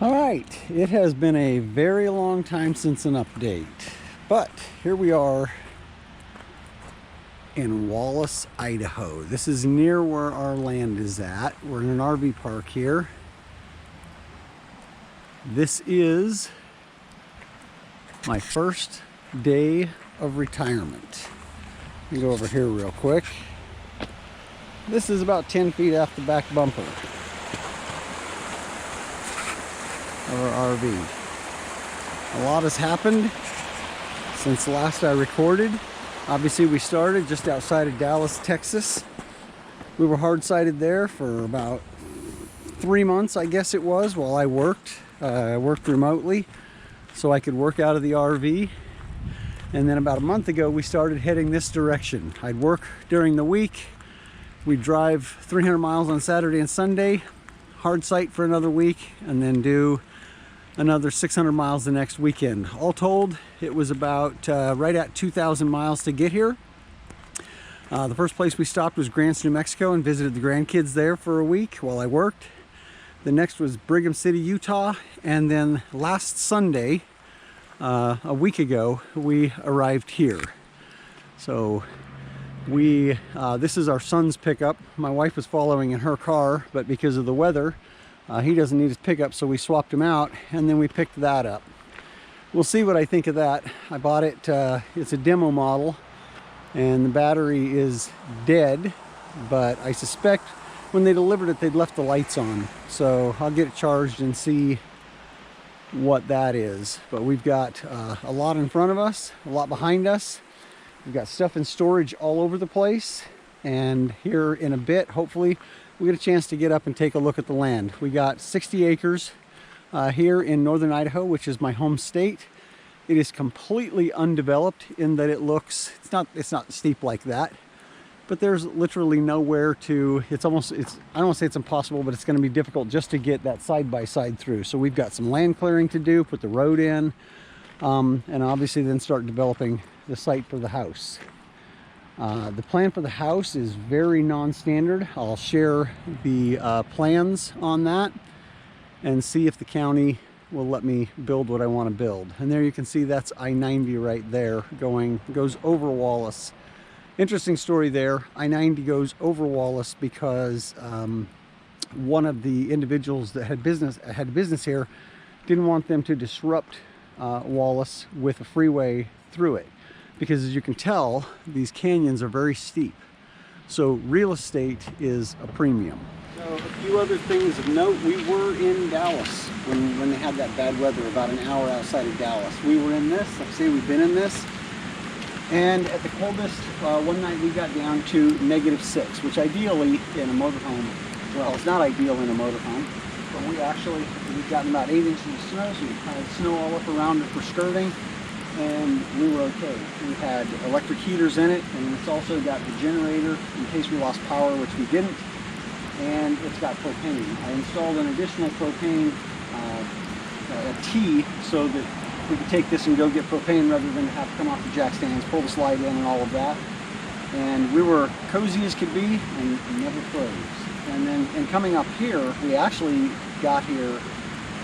All right, it has been a very long time since an update, but here we are in Wallace, Idaho. This is near where our land is at. We're in an RV park here. This is my first day of retirement. Let me go over here real quick. This is about 10 feet off the back bumper of our RV. A lot has happened since last I recorded. Obviously, we started just outside of Dallas, Texas. We were hard-sided there for about 3 months, I guess it was, while I worked. I worked remotely so I could work out of the RV. And then about a month ago, we started heading this direction. I'd work during the week. We'd drive 300 miles on Saturday and Sunday, hard site for another week, and then do another 600 miles the next weekend. All told, it was about right at 2,000 miles to get here. The first place we stopped was Grants, New Mexico, and visited the grandkids there for a week while I worked. The next was Brigham City, Utah, and then last Sunday, a week ago, we arrived here. So this is our son's pickup. My wife was following in her car, but because of the weather, he doesn't need his pickup, so we swapped him out, and then we picked that up. We'll see what I think of that. I bought it, it's a demo model, and the battery is dead, but I suspect when they delivered it, they'd left the lights on. So I'll get it charged and see what that is. But we've got a lot in front of us, a lot behind us. We've got stuff in storage all over the place, and here in a bit, hopefully, we get a chance to get up and take a look at the land. We got 60 acres here in northern Idaho, which is my home state. It is completely undeveloped in that it looks, it's not steep like that, but there's literally nowhere to, I don't want to say it's impossible, but it's going to be difficult just to get that side-by-side through. So we've got some land clearing to do, put the road in, and obviously then start developing the site for the house. The plan for the house is very non-standard. I'll share the plans on that and see if the county will let me build what I want to build. And there you can see that's I-90 right there goes over Wallace. Interesting story there. I-90 goes over Wallace because one of the individuals that had business here didn't want them to disrupt Wallace with a freeway through it. Because as you can tell, these canyons are very steep. So real estate is a premium. So a few other things of note. We were in Dallas when they had that bad weather, about an hour outside of Dallas. We were in this, like I say, we've been in this. And at the coldest, one night we got down to -6, which ideally in a motorhome, well, it's not ideal in a motorhome, but we've gotten about 8 inches of snow, so we had snow all up around it for skirting. And we were okay. We had electric heaters in it, and it's also got the generator in case we lost power, which we didn't, and it's got propane. I installed an additional propane T so that we could take this and go get propane rather than have to come off the jack stands, pull the slide in and all of that. And we were cozy as could be and never froze. And coming up here, we actually got here,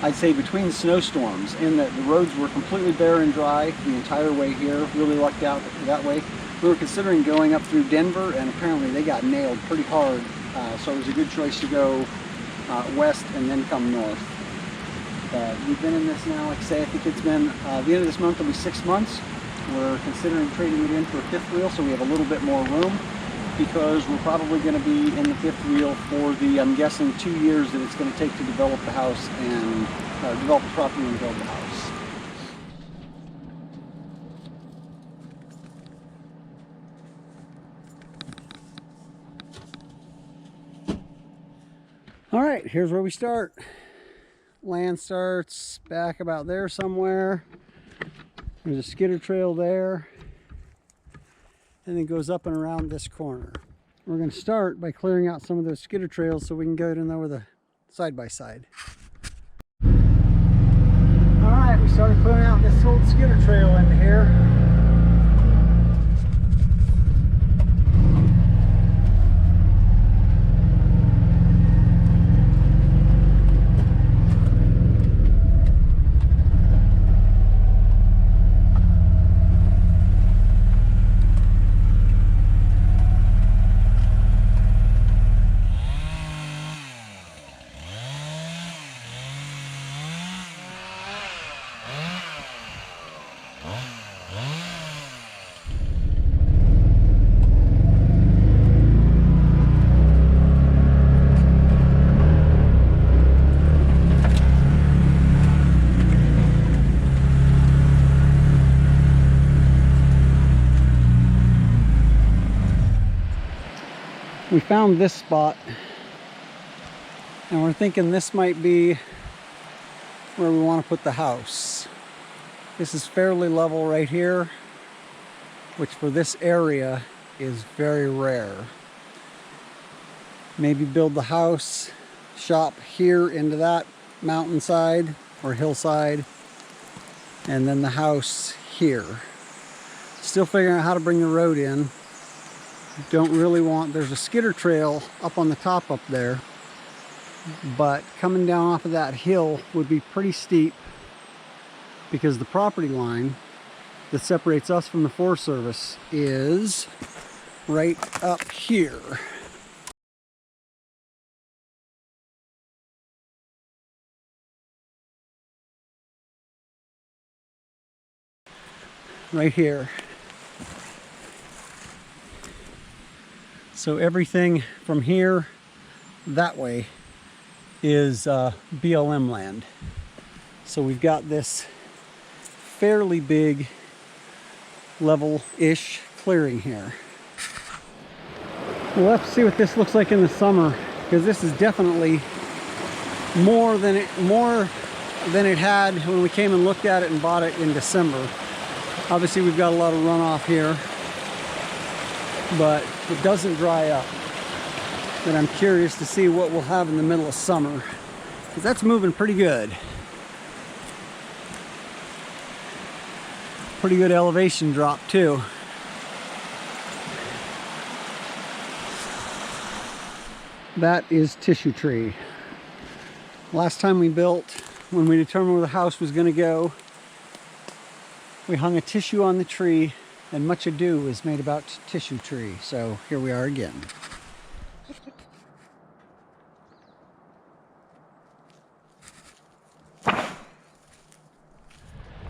I'd say between the snowstorms, in that the roads were completely bare and dry the entire way here. Really lucked out that way. We were considering going up through Denver, and apparently they got nailed pretty hard, so it was a good choice to go west and then come north. We've been in this now, like I say, I think it's been, the end of this month will be 6 months. We're considering trading it in for a fifth wheel, so we have a little bit more room, because we're probably going to be in the fifth wheel for the, I'm guessing, 2 years that it's going to take to develop the house and develop the property and build the house. All right, here's where we start. Land starts back about there somewhere. There's a skidder trail there, and then goes up and around this corner. We're going to start by clearing out some of those skidder trails so we can go in there with a side-by-side. Alright, we started clearing out this old skidder trail into here. we found this spot, and we're thinking this might be where we want to put the house. This is fairly level right here, which for this area is very rare. Maybe build the house, shop here into that mountainside or hillside, and then the house here. Still figuring out how to bring the road in. Don't really want, there's a skidder trail up on the top up there, but coming down off of that hill would be pretty steep because the property line that separates us from the Forest Service is right up here. Right here. So everything from here that way is BLM land. So we've got this fairly big level-ish clearing here. We'll have to see what this looks like in the summer, because this is definitely more than it had when we came and looked at it and bought it in December. Obviously we've got a lot of runoff here, but it doesn't dry up. But I'm curious to see what we'll have in the middle of summer, because that's moving pretty good. Pretty good elevation drop too. That is tissue tree. Last time we built, when we determined where the house was going to go, we hung a tissue on the tree, and much ado was made about tissue tree. So here we are again.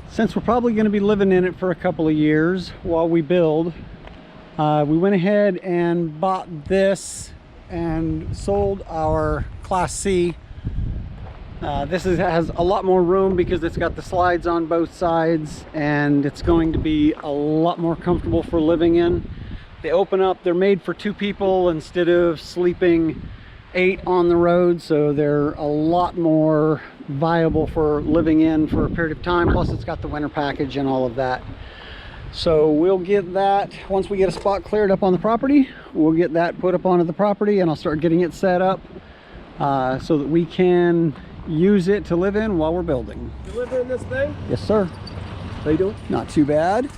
Since we're probably going to be living in it for a couple of years while we build, we went ahead and bought this and sold our Class C. This has a lot more room because it's got the slides on both sides, and it's going to be a lot more comfortable for living in. They open up, they're made for 2 people instead of sleeping 8 on the road, so they're a lot more viable for living in for a period of time. Plus it's got the winter package and all of that. So we'll get that, once we get a spot cleared up on the property, we'll get that put up onto the property, and I'll start getting it set up so that we can use it to live in while we're building. You live in this thing? Yes, sir. How you doing? Not too bad.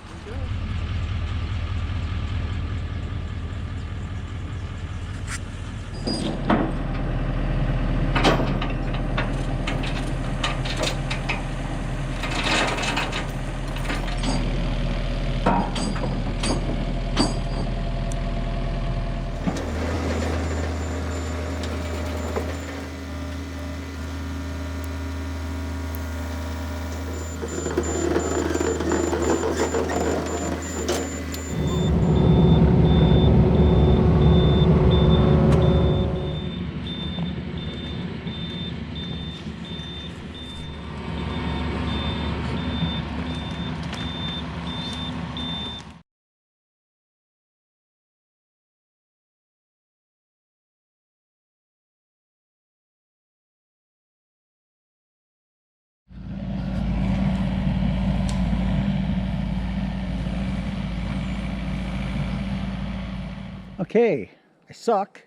Okay, I suck.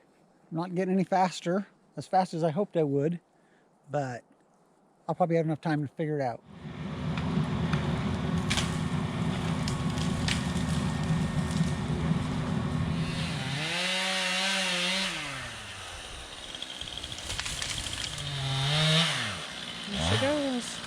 I'm not getting any faster, as fast as I hoped I would, but I'll probably have enough time to figure it out. Yes, it goes.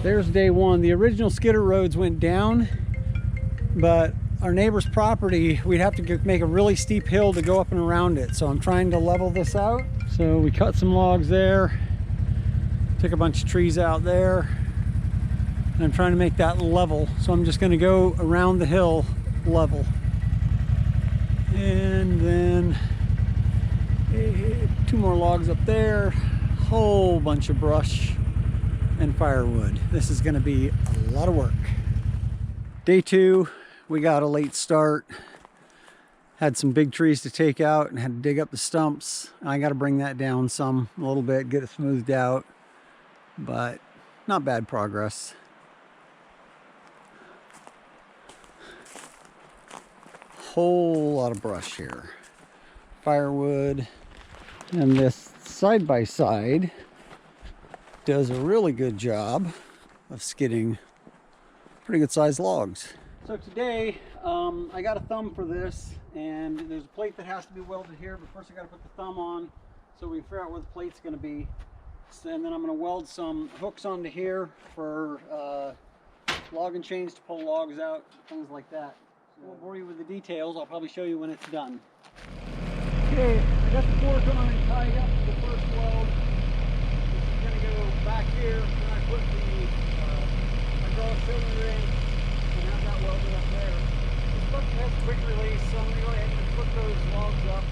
There's day one. The original skidder roads went down, but our neighbor's property, we'd have to make a really steep hill to go up and around it. So I'm trying to level this out. So we cut some logs there, took a bunch of trees out there, And I'm trying to make that level. So I'm just gonna go around the hill level. And then 2 more logs up there, whole bunch of brush and firewood. This is gonna be a lot of work. Day 2, we got a late start. Had some big trees to take out and had to dig up the stumps. I got to bring that down a little bit, get it smoothed out, but not bad progress. Whole lot of brush here. Firewood. And this side-by-side does a really good job of skidding pretty good sized logs. So today, I got a thumb for this, and there's a plate that has to be welded here, but first I got to put the thumb on so we can figure out where the plate's going to be. And then I'm going to weld some hooks onto here for logging chains to pull logs out, things like that. So I won't bore you with the details. I'll probably show you when it's done. Okay, I got the board on and tied up for the first weld. This is going to go back here, and I put the hydraulic cylinder in and have that welded up there. This book has quick release, so I'm going to go ahead and put those logs up.